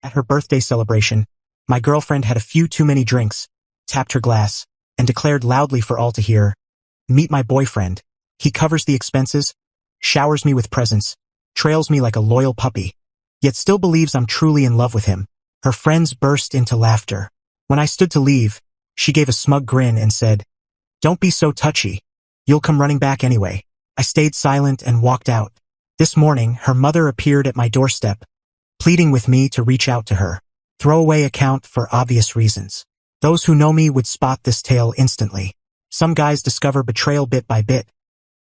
At her birthday celebration, my girlfriend had a few too many drinks, tapped her glass, and declared loudly for all to hear, "Meet my boyfriend. He covers the expenses, showers me with presents, trails me like a loyal puppy, yet still believes I'm truly in love with him." Her friends burst into laughter. When I stood to leave, she gave a smug grin and said, "Don't be so touchy. You'll come running back anyway." I stayed silent and walked out. This morning, her mother appeared at my doorstep, pleading with me to reach out to her. Throwaway account for obvious reasons. Those who know me would spot this tale instantly. Some guys discover betrayal bit by bit.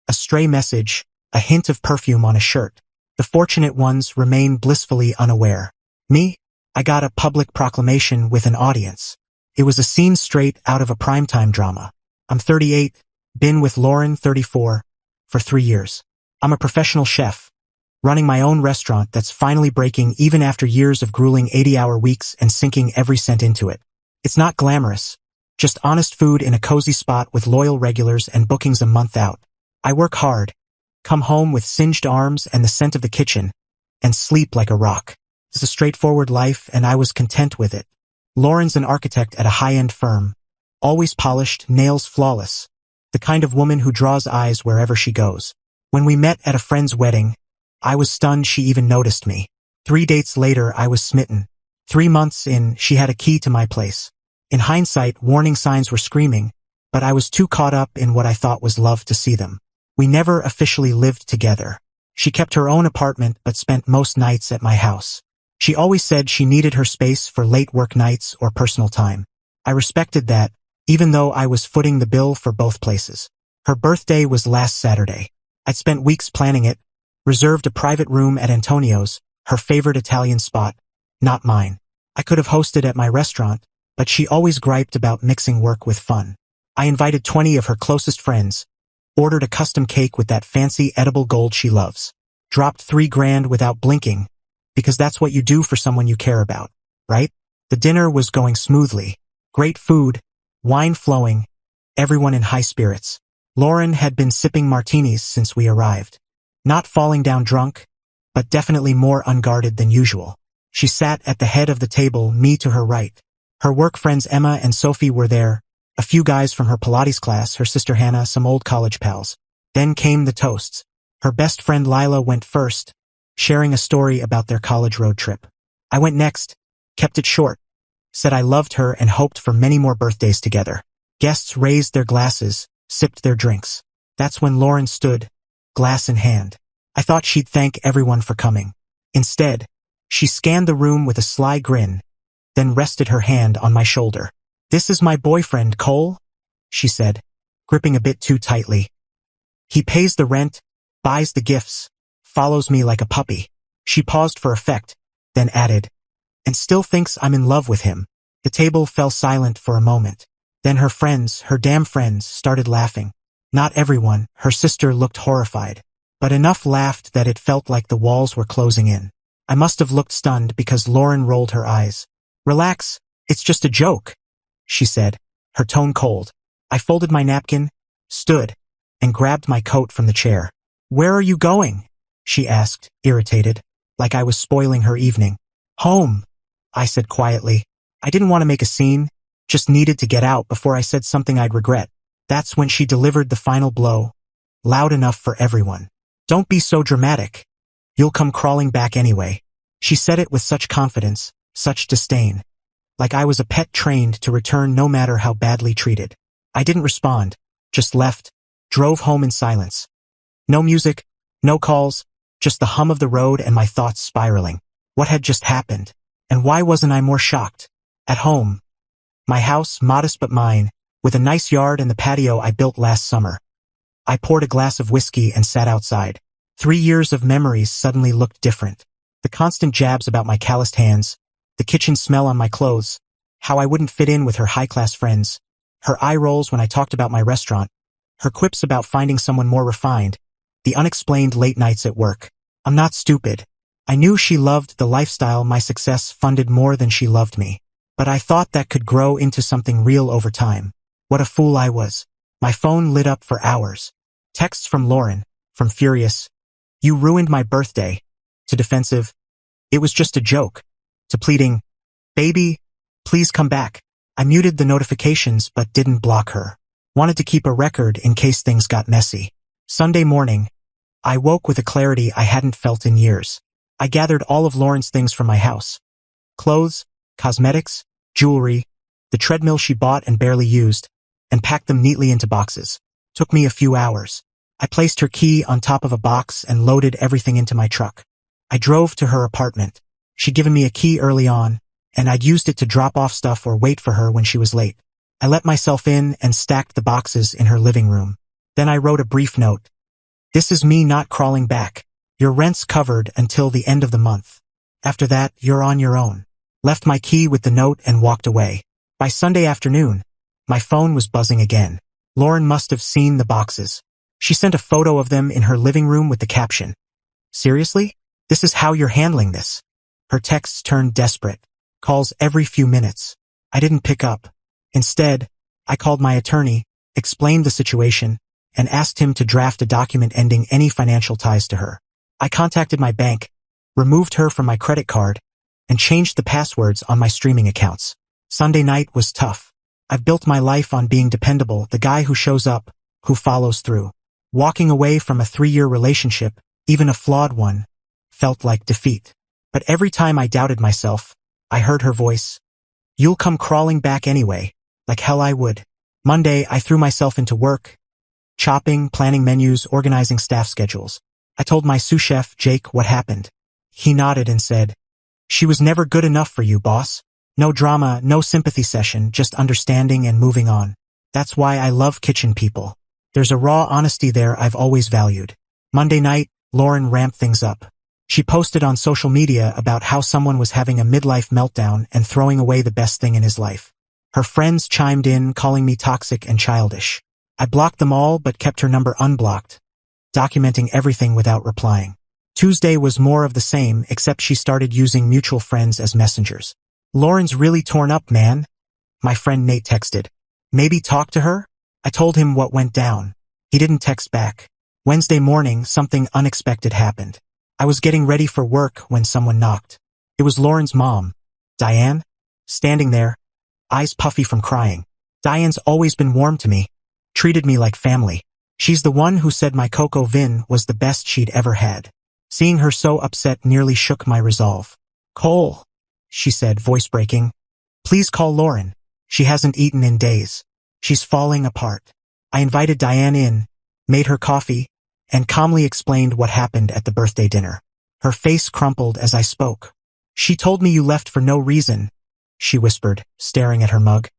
A stray message, a hint of perfume on a shirt. The fortunate ones remain blissfully unaware. Me? I got a public proclamation with an audience. It was a scene straight out of a primetime drama. I'm 38, been with Lauren, 34, for 3 years. I'm a professional chef, running my own restaurant that's finally breaking even after years of grueling 80-hour weeks and sinking every cent into it. It's not glamorous, just honest food in a cozy spot with loyal regulars and bookings a month out. I work hard, come home with singed arms and the scent of the kitchen, and sleep like a rock. It's a straightforward life, and I was content with it. Lauren's an architect at a high-end firm, always polished, nails flawless, the kind of woman who draws eyes wherever she goes. When we met at a friend's wedding, I was stunned she even noticed me. 3 dates later, I was smitten. 3 months in, she had a key to my place. In hindsight, warning signs were screaming, but I was too caught up in what I thought was love to see them. We never officially lived together. She kept her own apartment but spent most nights at my house. She always said she needed her space for late work nights or personal time. I respected that, even though I was footing the bill for both places. Her birthday was last Saturday. I'd spent weeks planning it, reserved a private room at Antonio's, her favorite Italian spot, not mine. I could have hosted at my restaurant, but she always griped about mixing work with fun. I invited 20 of her closest friends, ordered a custom cake with that fancy edible gold she loves, dropped $3,000 without blinking, because that's what you do for someone you care about, right? The dinner was going smoothly. Great food, wine flowing, everyone in high spirits. Lauren had been sipping martinis since we arrived. Not falling down drunk, but definitely more unguarded than usual. She sat at the head of the table, me to her right. Her work friends Emma and Sophie were there, a few guys from her Pilates class, her sister Hannah, some old college pals. Then came the toasts. Her best friend Lila went first, sharing a story about their college road trip. I went next, kept it short, said I loved her and hoped for many more birthdays together. Guests raised their glasses, sipped their drinks. That's when Lauren stood, glass in hand. I thought she'd thank everyone for coming. Instead, she scanned the room with a sly grin, then rested her hand on my shoulder. "This is my boyfriend, Cole," she said, gripping a bit too tightly. "He pays the rent, buys the gifts, follows me like a puppy." She paused for effect, then added, "And still thinks I'm in love with him." The table fell silent for a moment. Then her friends, her damn friends, started laughing. Not everyone, her sister looked horrified, but enough laughed that it felt like the walls were closing in. I must have looked stunned because Lauren rolled her eyes. "Relax, it's just a joke," she said, her tone cold. I folded my napkin, stood, and grabbed my coat from the chair. "Where are you going?" she asked, irritated, like I was spoiling her evening. "Home," I said quietly. I didn't want to make a scene, just needed to get out before I said something I'd regret. That's when she delivered the final blow, loud enough for everyone. "Don't be so dramatic. You'll come crawling back anyway." She said it with such confidence, such disdain, like I was a pet trained to return no matter how badly treated. I didn't respond, just left, drove home in silence. No music, no calls, just the hum of the road and my thoughts spiraling. What had just happened? And why wasn't I more shocked? At home. My house, modest but mine, with a nice yard and the patio I built last summer. I poured a glass of whiskey and sat outside. 3 years of memories suddenly looked different. The constant jabs about my calloused hands, the kitchen smell on my clothes, how I wouldn't fit in with her high-class friends, her eye rolls when I talked about my restaurant, her quips about finding someone more refined, the unexplained late nights at work. I'm not stupid. I knew she loved the lifestyle my success funded more than she loved me. But I thought that could grow into something real over time. What a fool I was. My phone lit up for hours. Texts from Lauren, from furious, "You ruined my birthday," to defensive, "It was just a joke," to to pleading, "Baby, please come back." I muted the notifications but didn't block her. Wanted to keep a record in case things got messy. Sunday morning, I woke with a clarity I hadn't felt in years. I gathered all of Lauren's things from my house. Clothes, cosmetics, jewelry, the treadmill she bought and barely used, and packed them neatly into boxes. Took me a few hours. I placed her key on top of a box and loaded everything into my truck. I drove to her apartment. She'd given me a key early on, and I'd used it to drop off stuff or wait for her when she was late. I let myself in and stacked the boxes in her living room. Then I wrote a brief note. "This is me not crawling back. Your rent's covered until the end of the month. After that, you're on your own." Left my key with the note and walked away. By Sunday afternoon, my phone was buzzing again. Lauren must have seen the boxes. She sent a photo of them in her living room with the caption, "Seriously? This is how you're handling this?" Her texts turned desperate. Calls every few minutes. I didn't pick up. Instead, I called my attorney, explained the situation, and asked him to draft a document ending any financial ties to her. I contacted my bank, removed her from my credit card, and changed the passwords on my streaming accounts. Sunday night was tough. I've built my life on being dependable, the guy who shows up, who follows through. Walking away from a 3-year relationship, even a flawed one, felt like defeat. But every time I doubted myself, I heard her voice. "You'll come crawling back anyway." Like hell I would. Monday, I threw myself into work, chopping, planning menus, organizing staff schedules. I told my sous chef, Jake, what happened. He nodded and said, "She was never good enough for you, boss. No drama, no sympathy session, just understanding and moving on." That's why I love kitchen people. There's a raw honesty there I've always valued. Monday night, Lauren ramped things up. She posted on social media about how someone was having a midlife meltdown and throwing away the best thing in his life. Her friends chimed in, calling me toxic and childish. I blocked them all but kept her number unblocked, documenting everything without replying. Tuesday was more of the same, except she started using mutual friends as messengers. "Lauren's really torn up, man," my friend Nate texted. "Maybe talk to her?" I told him what went down. He didn't text back. Wednesday morning, something unexpected happened. I was getting ready for work when someone knocked. It was Lauren's mom, Diane, standing there, eyes puffy from crying. Diane's always been warm to me, treated me like family. She's the one who said my Coco Vin was the best she'd ever had. Seeing her so upset nearly shook my resolve. "Cole," she said, voice breaking, "please call Lauren. She hasn't eaten in days. She's falling apart." I invited Diane in, made her coffee, and calmly explained what happened at the birthday dinner. Her face crumpled as I spoke. "She told me you left for no reason," she whispered, staring at her mug.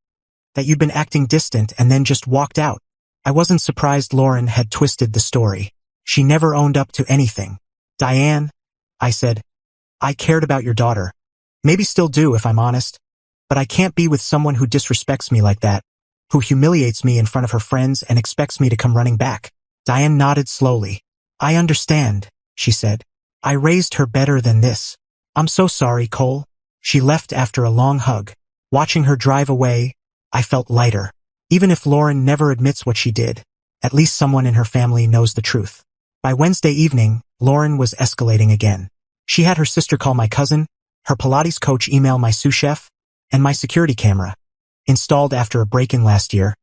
"That you'd been acting distant and then just walked out." I wasn't surprised Lauren had twisted the story. She never owned up to anything. "Diane," I said, "I cared about your daughter. Maybe still do if I'm honest. But I can't be with someone who disrespects me like that, who humiliates me in front of her friends and expects me to come running back." Diane nodded slowly. "I understand," she said. "I raised her better than this. I'm so sorry, Cole." She left after a long hug. Watching her drive away, I felt lighter. Even if Lauren never admits what she did, at least someone in her family knows the truth. By Wednesday evening, Lauren was escalating again. She had her sister call my cousin, her Pilates coach email my sous chef, and my security camera, installed after a break-in last year,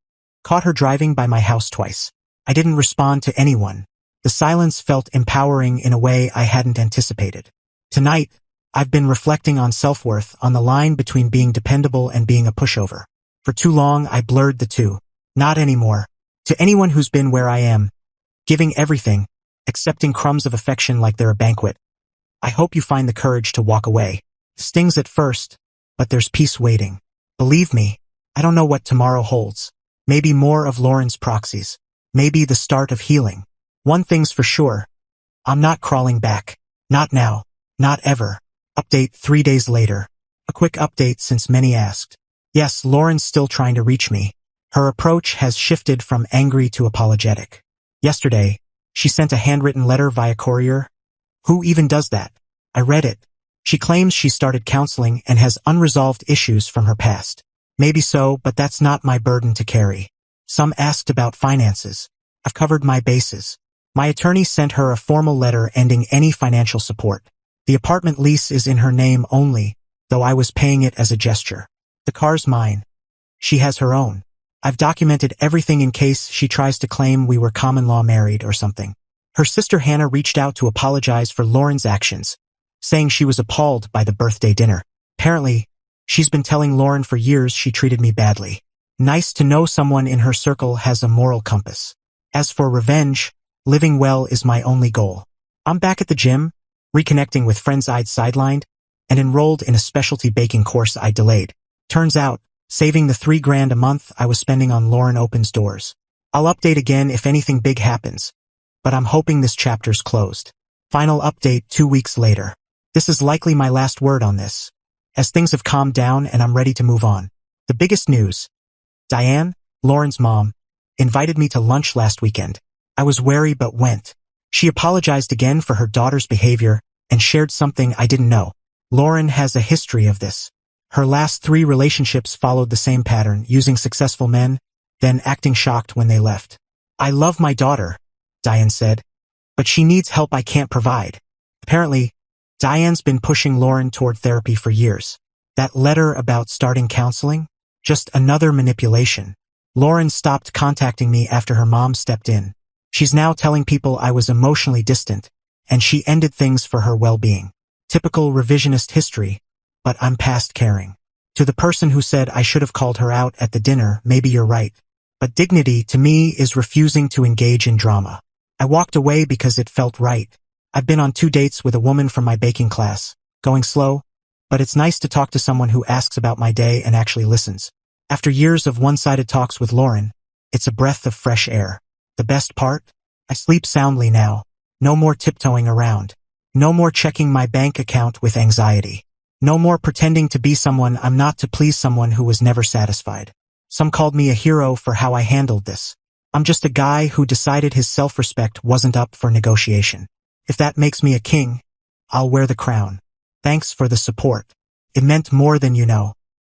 caught her driving by my house twice. I didn't respond to anyone. The silence felt empowering in a way I hadn't anticipated. Tonight, I've been reflecting on self-worth, on the line between being dependable and being a pushover. For too long, I blurred the two. Not anymore. To anyone who's been where I am, giving everything, accepting crumbs of affection like they're a banquet, I hope you find the courage to walk away. Stings at first, but there's peace waiting. Believe me, I don't know what tomorrow holds. Maybe more of Lauren's proxies. Maybe the start of healing. One thing's for sure. I'm not crawling back. Not now. Not ever. Update 3 days later. A quick update since many asked. Yes, Lauren's still trying to reach me. Her approach has shifted from angry to apologetic. Yesterday, she sent a handwritten letter via courier. Who even does that? I read it. She claims she started counseling and has unresolved issues from her past. Maybe so, but that's not my burden to carry. Some asked about finances. I've covered my bases. My attorney sent her a formal letter ending any financial support. The apartment lease is in her name only, though I was paying it as a gesture. The car's mine. She has her own. I've documented everything in case she tries to claim we were common-law married or something. Her sister Hannah reached out to apologize for Lauren's actions, saying she was appalled by the birthday dinner. Apparently, she's been telling Lauren for years she treated me badly. Nice to know someone in her circle has a moral compass. As for revenge, living well is my only goal. I'm back at the gym, reconnecting with friends I'd sidelined, and enrolled in a specialty baking course I delayed. Turns out, saving the $3,000 a month I was spending on Lauren opens doors. I'll update again if anything big happens, but I'm hoping this chapter's closed. Final update 2 weeks later. This is likely my last word on this, as things have calmed down and I'm ready to move on. The biggest news. Diane, Lauren's mom, invited me to lunch last weekend. I was wary but went. She apologized again for her daughter's behavior and shared something I didn't know. Lauren has a history of this. Her last 3 relationships followed the same pattern, using successful men, then acting shocked when they left. I love my daughter, Diane said, but she needs help I can't provide. Apparently, Diane's been pushing Lauren toward therapy for years. That letter about starting counseling? Just another manipulation. Lauren stopped contacting me after her mom stepped in. She's now telling people I was emotionally distant, and she ended things for her well-being. Typical revisionist history, but I'm past caring. To the person who said I should have called her out at the dinner, maybe you're right. But dignity, to me, is refusing to engage in drama. I walked away because it felt right. I've been on 2 dates with a woman from my baking class, going slow, but it's nice to talk to someone who asks about my day and actually listens. After years of one-sided talks with Lauren, it's a breath of fresh air. The best part? I sleep soundly now. No more tiptoeing around. No more checking my bank account with anxiety. No more pretending to be someone I'm not to please someone who was never satisfied. Some called me a hero for how I handled this. I'm just a guy who decided his self-respect wasn't up for negotiation. If that makes me a king, I'll wear the crown. Thanks for the support. It meant more than you know.